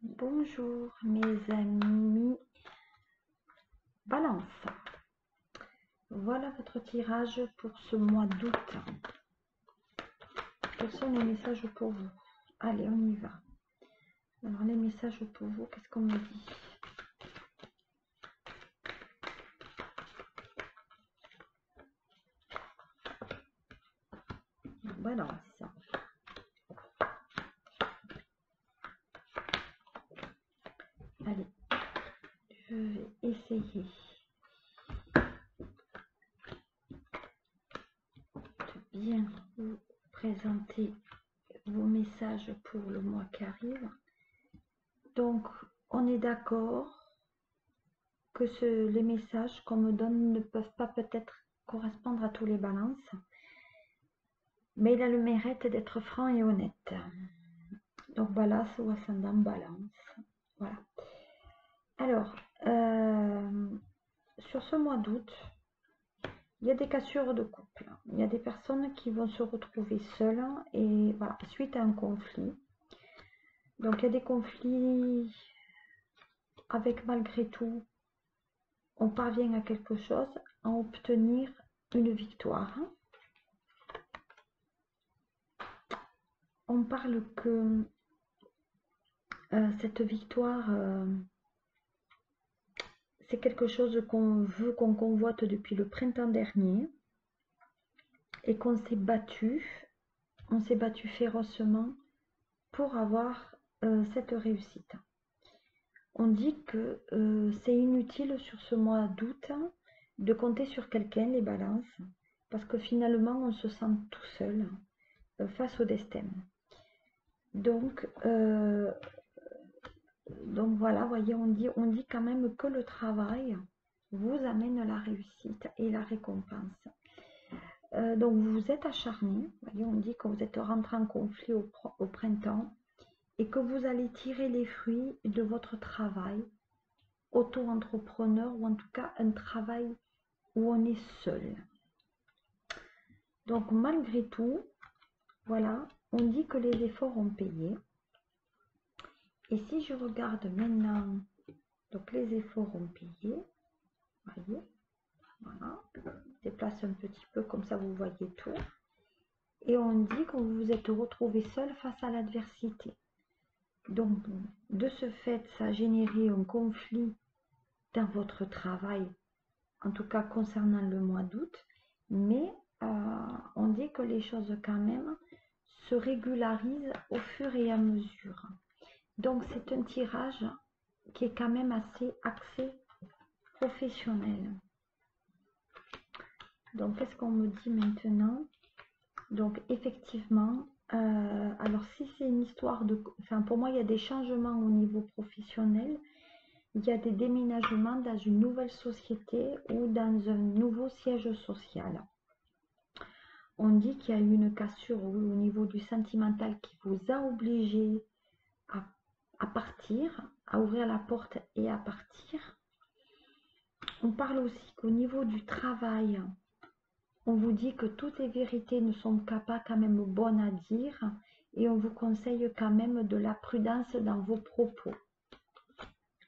Bonjour mes amis Balance. Voilà votre tirage pour ce mois d'août. Quels sont les messages pour vous? Allez, on y va. Alors les messages pour vous, qu'est-ce qu'on me dit? Balance. Allez, je vais essayer de bien vous présenter vos messages pour le mois qui arrive. Donc, on est d'accord que les messages qu'on me donne ne peuvent pas peut-être correspondre à tous les balances, mais il a le mérite d'être franc et honnête. Donc, balance ou ascendant balance. Voilà. Alors, sur ce mois d'août, il y a des cassures de couple. Il y a des personnes qui vont se retrouver seules et voilà, suite à un conflit. Donc, il y a des conflits avec malgré tout, on parvient à quelque chose, à obtenir une victoire. On parle que cette victoire, c'est quelque chose qu'on veut, qu'on convoite depuis le printemps dernier et qu'on s'est battu, on s'est battu férocement pour avoir cette réussite. On dit que c'est inutile sur ce mois d'août de compter sur quelqu'un, les balances, parce que finalement on se sent tout seul face au destin. Donc voilà, voyez, on dit quand même que le travail vous amène la réussite et la récompense. Donc vous vous êtes acharné, voyez, on dit que vous êtes rentré en conflit au printemps et que vous allez tirer les fruits de votre travail, auto-entrepreneur ou en tout cas un travail où on est seul. Donc malgré tout, voilà, on dit que les efforts ont payé. Et si je regarde maintenant, donc les efforts ont payé, voyez, voilà, je déplace un petit peu comme ça vous voyez tout. Et on dit que vous vous êtes retrouvé seul face à l'adversité. Donc de ce fait, ça a généré un conflit dans votre travail, en tout cas concernant le mois d'août, mais on dit que les choses quand même se régularisent au fur et à mesure. Donc c'est un tirage qui est quand même assez axé professionnel. Donc qu'est-ce qu'on me dit maintenant? Donc effectivement, alors si c'est une histoire de... Enfin pour moi il y a des changements au niveau professionnel, il y a des déménagements dans une nouvelle société ou dans un nouveau siège social. On dit qu'il y a eu une cassure au niveau du sentimental qui vous a obligé à partir, à ouvrir la porte et à partir. On parle aussi qu'au niveau du travail, on vous dit que toutes les vérités ne sont pas quand même bonnes à dire et on vous conseille quand même de la prudence dans vos propos.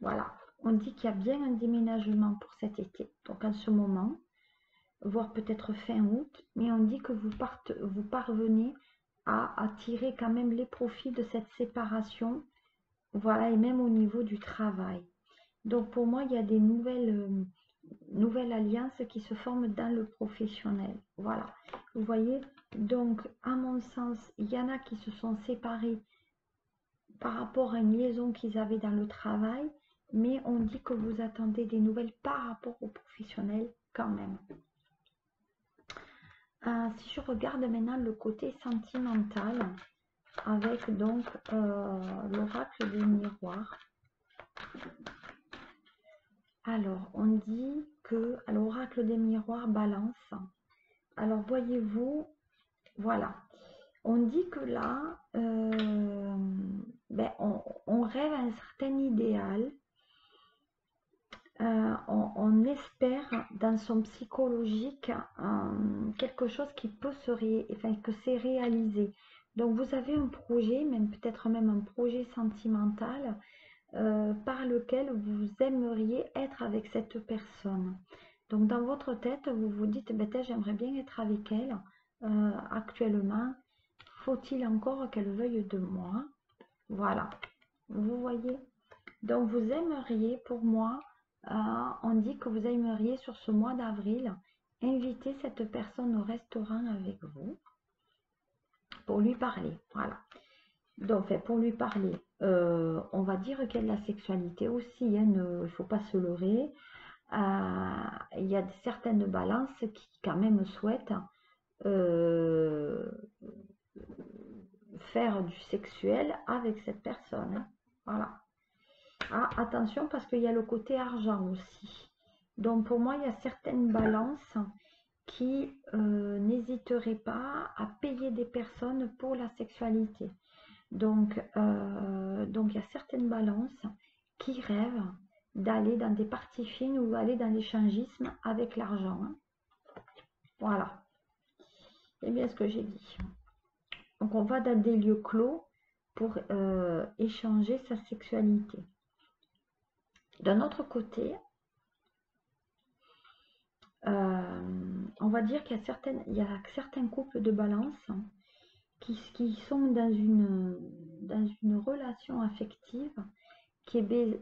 Voilà, on dit qu'il y a bien un déménagement pour cet été, donc en ce moment, voire peut-être fin août, mais on dit que vous parvenez à tirer quand même les profits de cette séparation, voilà, et même au niveau du travail. Donc pour moi, il y a des nouvelles alliances qui se forment dans le professionnel. Voilà, vous voyez, donc à mon sens, il y en a qui se sont séparés par rapport à une liaison qu'ils avaient dans le travail, mais on dit que vous attendez des nouvelles par rapport au professionnel quand même. Si je regarde maintenant le côté sentimental, avec donc l'oracle des miroirs. Alors, on dit que à l'oracle des miroirs balance. Alors, voyez-vous, voilà. On dit que là, on rêve à un certain idéal. On espère dans son psychologique quelque chose qui peut que c'est réalisé. Donc vous avez un projet, même peut-être même un projet sentimental par lequel vous aimeriez être avec cette personne. Donc dans votre tête, vous vous dites, ben, j'aimerais bien être avec elle actuellement. Faut-il encore qu'elle veuille de moi? Voilà, vous voyez. Donc vous aimeriez, pour moi, on dit que vous aimeriez sur ce mois d'avril inviter cette personne au restaurant avec vous pour lui parler. Voilà. Donc pour lui parler, on va dire qu'il y a de la sexualité aussi, hein, il ne faut pas se leurrer. Il y a certaines balances qui quand même souhaitent faire du sexuel avec cette personne. Hein. Voilà. Ah, attention parce qu'il y a le côté argent aussi. Donc pour moi, il y a certaines balances qui n'hésiteraient pas à payer des personnes pour la sexualité. Donc il y a certaines balances qui rêvent d'aller dans des parties fines ou aller dans l'échangisme avec l'argent. Hein. Voilà. C'est bien ce que j'ai dit. Donc on va dans des lieux clos pour échanger sa sexualité. D'un autre côté, on va dire qu'il y a certains couples de balance qui sont dans une relation affective qui est,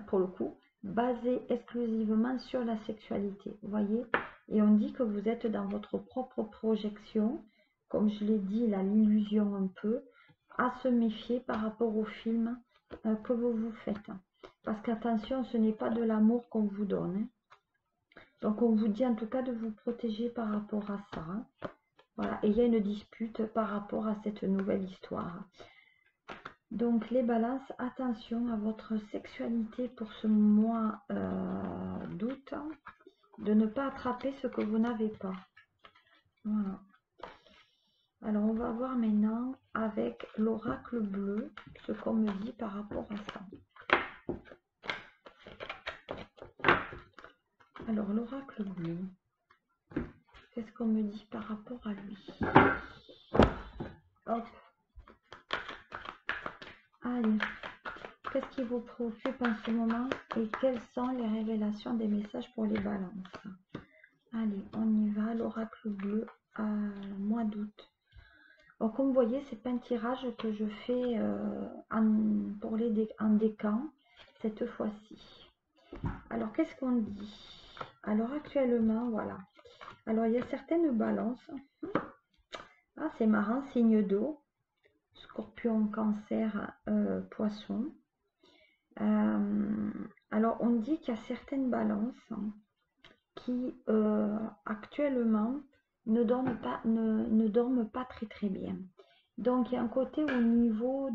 pour le coup, basée exclusivement sur la sexualité. Vous voyez? Et on dit que vous êtes dans votre propre projection, comme je l'ai dit, là, l'illusion un peu, à se méfier par rapport au film que vous vous faites. Parce qu'attention, ce n'est pas de l'amour qu'on vous donne. Hein. Donc on vous dit en tout cas de vous protéger par rapport à ça. Hein. Voilà, et il y a une dispute par rapport à cette nouvelle histoire. Donc les balances, attention à votre sexualité pour ce mois d'août, de ne pas attraper ce que vous n'avez pas. Voilà. Alors on va voir maintenant avec l'oracle bleu ce qu'on me dit par rapport à ça. Alors l'oracle bleu, qu'est-ce qu'on me dit par rapport à lui? Hop. Allez. Qu'est-ce qui vous préoccupe en ce moment et quelles sont les révélations des messages pour les balances? Allez, on y va, l'oracle bleu à mois d'août. Comme vous voyez, c'est pas un tirage que je fais en décan cette fois-ci. Alors, qu'est-ce qu'on dit? Alors, actuellement, voilà. Alors, il y a certaines balances. Ah, c'est marrant, signe d'eau. Scorpion, cancer, poisson. Alors, on dit qu'il y a certaines balances qui actuellement ne dorment pas très très bien. Donc, il y a un côté au niveau,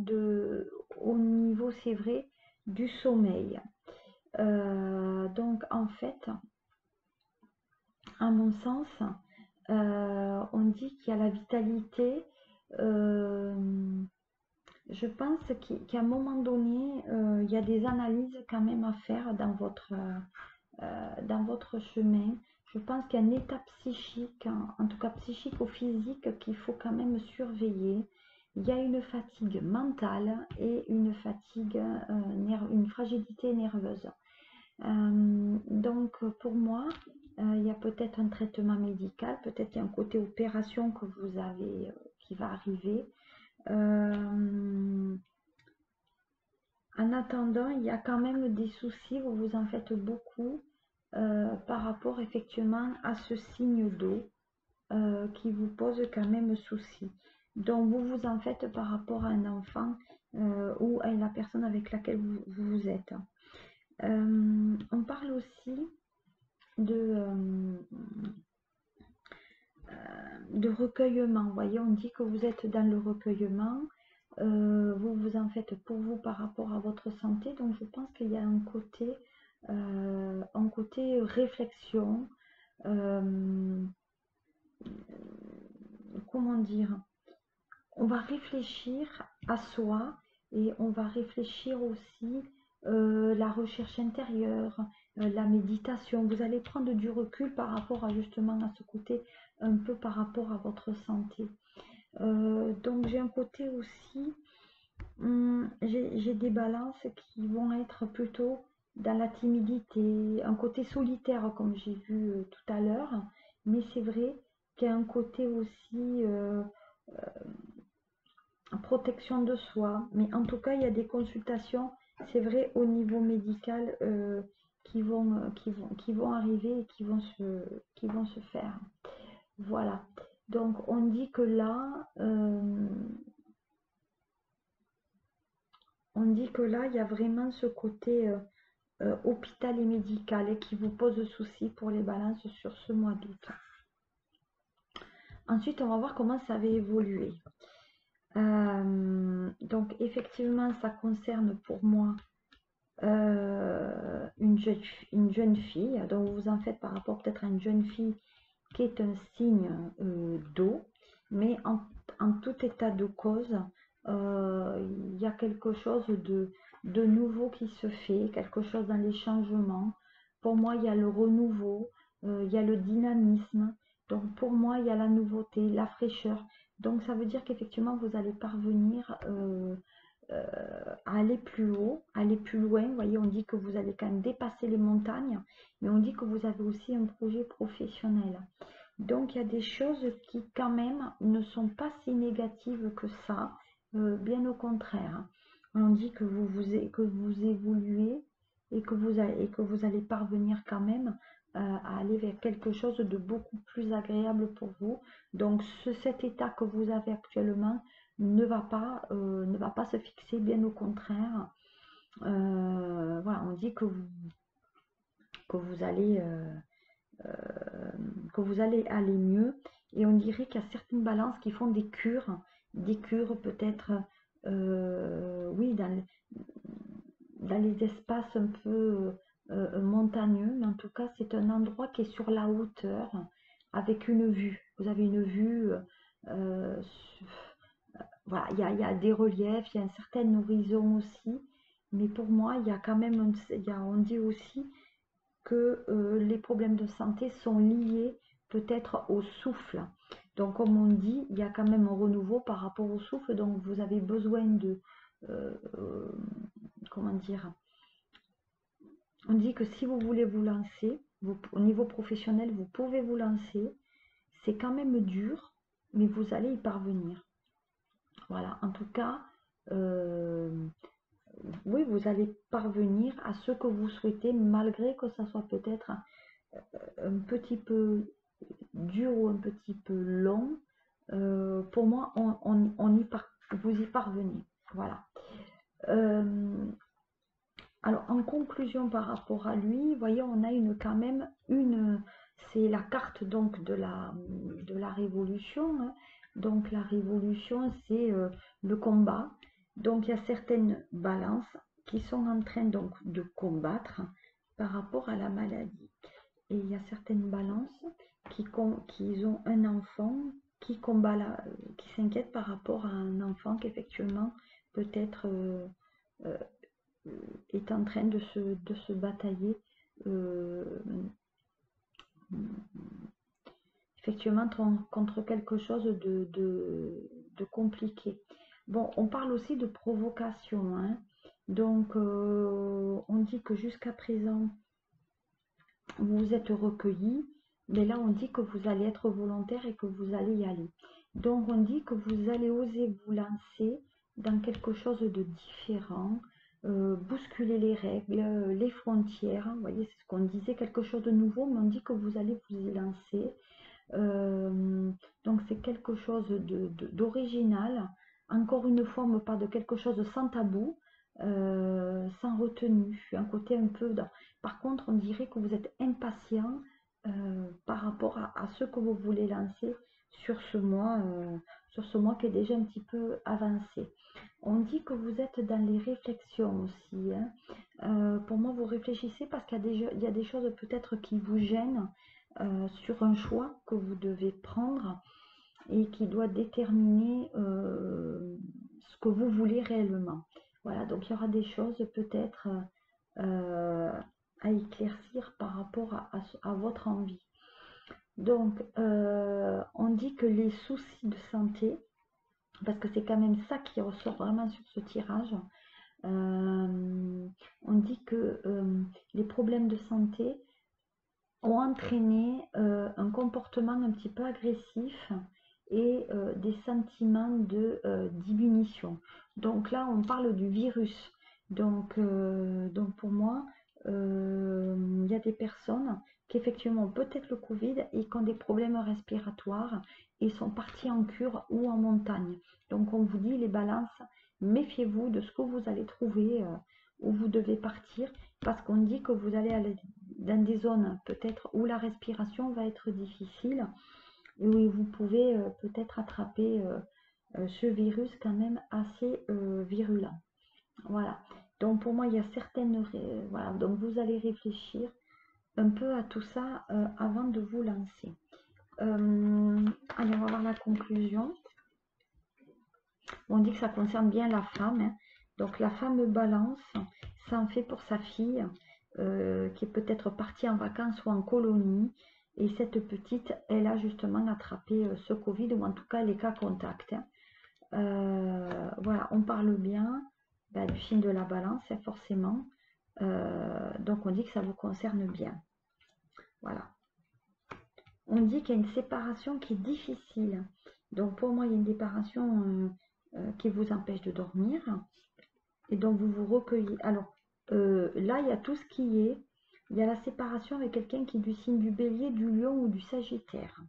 c'est vrai, du sommeil. Donc, en fait, à mon sens, on dit qu'il y a la vitalité. Je pense qu'à un moment donné, il y a des analyses quand même à faire dans votre chemin. Je pense qu'il y a un état psychique, en tout cas psychique ou physique, qu'il faut quand même surveiller. Il y a une fatigue mentale et une fatigue, une fragilité nerveuse. Donc pour moi, il y a peut-être un traitement médical, peut-être qu'il y a un côté opération que vous avez, qui va arriver. En attendant, il y a quand même des soucis, vous vous en faites beaucoup par rapport effectivement à ce signe d'eau qui vous pose quand même souci. Donc vous vous en faites par rapport à un enfant ou à la personne avec laquelle vous êtes. On parle aussi de recueillement. Vous voyez, on dit que vous êtes dans le recueillement. Vous vous en faites pour vous par rapport à votre santé. Donc je pense qu'il y a un côté réflexion. Comment dire? On va réfléchir à soi et on va réfléchir aussi la recherche intérieure, la méditation. Vous allez prendre du recul par rapport à justement à ce côté un peu par rapport à votre santé. Donc j'ai un côté aussi, j'ai des balances qui vont être plutôt dans la timidité, un côté solitaire comme j'ai vu tout à l'heure, mais c'est vrai qu'il y a un côté aussi protection de soi. Mais en tout cas, il y a des consultations, c'est vrai, au niveau médical qui vont arriver et qui vont se faire. Voilà. Donc on dit que là, il y a vraiment ce côté hôpital et médical et qui vous pose souci pour les balances sur ce mois d'août. Ensuite, on va voir comment ça va évoluer. Donc, effectivement, ça concerne pour moi une jeune fille. Donc, vous en faites par rapport peut-être à une jeune fille qui est un signe d'eau. Mais en tout état de cause, il y a quelque chose de nouveau qui se fait, quelque chose dans les changements. Pour moi, il y a le renouveau, il y a le dynamisme. Donc pour moi, il y a la nouveauté, la fraîcheur. Donc ça veut dire qu'effectivement, vous allez parvenir à aller plus haut, aller plus loin. Vous voyez, on dit que vous allez quand même dépasser les montagnes, mais on dit que vous avez aussi un projet professionnel. Donc il y a des choses qui quand même ne sont pas si négatives que ça, bien au contraire. On dit que que vous évoluez et que vous allez parvenir quand même à aller vers quelque chose de beaucoup plus agréable pour vous. Donc cet état que vous avez actuellement ne va pas se fixer, bien au contraire. Voilà, on dit que vous allez aller mieux. Et on dirait qu'il y a certaines balances qui font des cures peut-être, oui, dans les espaces un peu montagneux, mais en tout cas, c'est un endroit qui est sur la hauteur, avec une vue. Vous avez une vue, euh, voilà, il y a des reliefs, il y a un certain horizon aussi, mais pour moi, il y a quand même, on dit aussi que les problèmes de santé sont liés peut-être au souffle. Donc, comme on dit, il y a quand même un renouveau par rapport au souffle. Donc, vous avez besoin de, euh, euh, comment dire, on dit que si vous voulez vous lancer, au niveau professionnel, vous pouvez vous lancer. C'est quand même dur, mais vous allez y parvenir. Voilà, en tout cas, oui, vous allez parvenir à ce que vous souhaitez, malgré que ça soit peut-être un petit peu dur ou un petit peu long. Pour moi, vous y parvenez. Voilà. Alors, en conclusion par rapport à lui, voyez, on a quand même c'est la carte donc de la révolution, hein. Donc, la révolution, c'est le combat. Donc, il y a certaines balances qui sont en train donc de combattre par rapport à la maladie. Et il y a certaines balances qui ont un enfant qui combat qui s'inquiète par rapport à un enfant qui effectivement peut-être euh, est en train de se batailler euh, effectivement contre quelque chose de compliqué. Bon, on parle aussi de provocation, hein. Donc, on dit que jusqu'à présent, vous vous êtes recueilli, mais là, on dit que vous allez être volontaire et que vous allez y aller. Donc, on dit que vous allez oser vous lancer dans quelque chose de différent, bousculer les règles, les frontières. Vous voyez, c'est ce qu'on disait, quelque chose de nouveau, mais on dit que vous allez vous y lancer. Donc, c'est quelque chose d'original. Encore une fois, on me parle de quelque chose sans tabou, sans retenue, un côté un peu... Par contre, on dirait que vous êtes impatient par rapport à ce que vous voulez lancer sur ce mois qui est déjà un petit peu avancé. On dit que vous êtes dans les réflexions aussi, hein. Pour moi, vous réfléchissez parce qu'il y a des choses peut-être qui vous gênent sur un choix que vous devez prendre et qui doit déterminer ce que vous voulez réellement. Voilà, donc il y aura des choses peut-être euh, à éclaircir par rapport à votre envie. Donc, on dit que les soucis de santé parce que c'est quand même ça qui ressort vraiment sur ce tirage. On dit que les problèmes de santé ont entraîné un comportement un petit peu agressif et des sentiments de diminution. Donc là, on parle du virus. Donc pour moi, il y a des personnes qui effectivement ont peut-être le Covid et qui ont des problèmes respiratoires et sont partis en cure ou en montagne. Donc on vous dit les balances, méfiez-vous de ce que vous allez trouver où vous devez partir parce qu'on dit que vous allez aller dans des zones peut-être où la respiration va être difficile et où vous pouvez peut-être attraper ce virus quand même assez virulent. Voilà. Donc pour moi, il y a certaines... voilà. Donc vous allez réfléchir un peu à tout ça avant de vous lancer. Allez, on va voir la conclusion. On dit que ça concerne bien la femme. Hein. Donc la femme balance, ça en fait pour sa fille qui est peut-être partie en vacances ou en colonie. Et cette petite, elle a justement attrapé ce Covid, ou en tout cas les cas contacts. Voilà, on parle bien du signe de la balance, hein, forcément. Donc on dit que ça vous concerne bien. Voilà. On dit qu'il y a une séparation qui est difficile. Donc pour moi, il y a une séparation qui vous empêche de dormir. Et donc vous vous recueillez. Alors là, il y a tout ce qui est. Il y a la séparation avec quelqu'un qui est du signe du Bélier, du Lion ou du Sagittaire.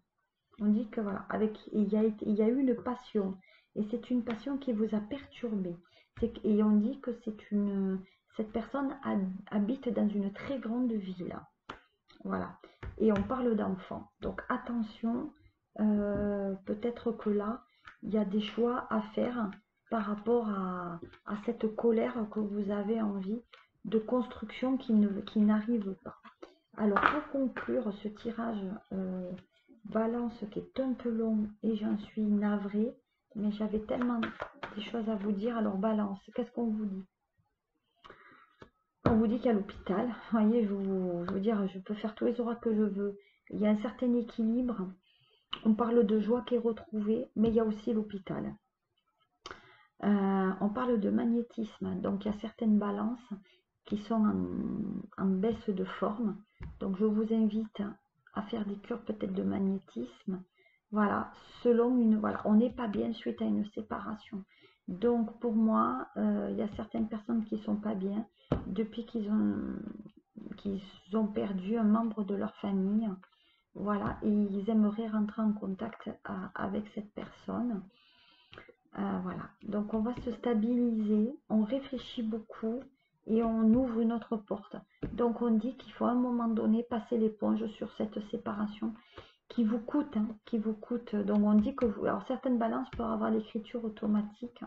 On dit que voilà, il y a eu une passion. Et c'est une passion qui vous a perturbé. Et on dit que cette personne habite dans une très grande ville. Voilà. Et on parle d'enfants. Donc attention, peut-être que là, il y a des choix à faire par rapport à cette colère que vous avez envie de construction qui n'arrive pas. Alors pour conclure ce tirage balance qui est un peu long et j'en suis navrée, mais j'avais tellement des choses à vous dire. Alors balance, qu'est-ce qu'on vous dit? On vous dit qu'à l'hôpital, vous voyez, je veux dire, je peux faire tous les oracles que je veux. Il y a un certain équilibre. On parle de joie qui est retrouvée, mais il y a aussi l'hôpital. On parle de magnétisme, donc il y a certaines balances qui sont en baisse de forme. Donc je vous invite à faire des cures peut-être de magnétisme. Voilà, voilà, on n'est pas bien suite à une séparation. Donc pour moi, il y a certaines personnes qui ne sont pas bien depuis qu'ils ont perdu un membre de leur famille. Voilà, et ils aimeraient rentrer en contact avec cette personne. Voilà, donc on va se stabiliser, on réfléchit beaucoup et on ouvre une autre porte. Donc on dit qu'il faut à un moment donné passer l'éponge sur cette séparation qui vous coûte, hein, qui vous coûte. Donc on dit que alors certaines balances peuvent avoir l'écriture automatique.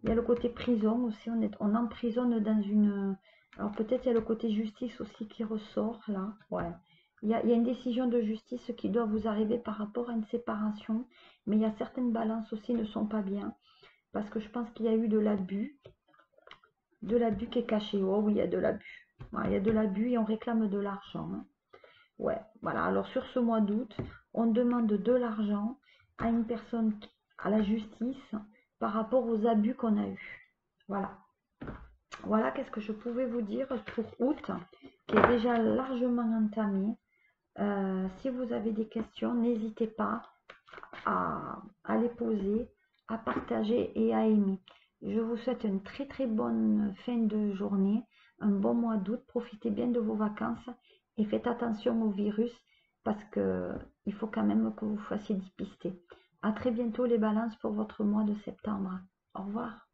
Il y a le côté prison aussi, on emprisonne dans une... Alors peut-être il y a le côté justice aussi qui ressort là, ouais. Il y a une décision de justice qui doit vous arriver par rapport à une séparation, mais il y a certaines balances aussi ne sont pas bien, parce que je pense qu'il y a eu de l'abus qui est caché. Oh oui, il y a de l'abus. Ouais, il y a de l'abus et on réclame de l'argent. Hein. Ouais, voilà. Alors sur ce mois d'août, on demande de l'argent à une personne, à la justice, par rapport aux abus qu'on a eus. Voilà. Voilà, qu'est-ce que je pouvais vous dire pour août, qui est déjà largement entamé. Si vous avez des questions, n'hésitez pas à les poser, à partager et à aimer. Je vous souhaite une très très bonne fin de journée, un bon mois d'août. Profitez bien de vos vacances et faites attention au virus parce qu'il faut quand même que vous fassiez dépister. À très bientôt les balances pour votre mois de septembre. Au revoir.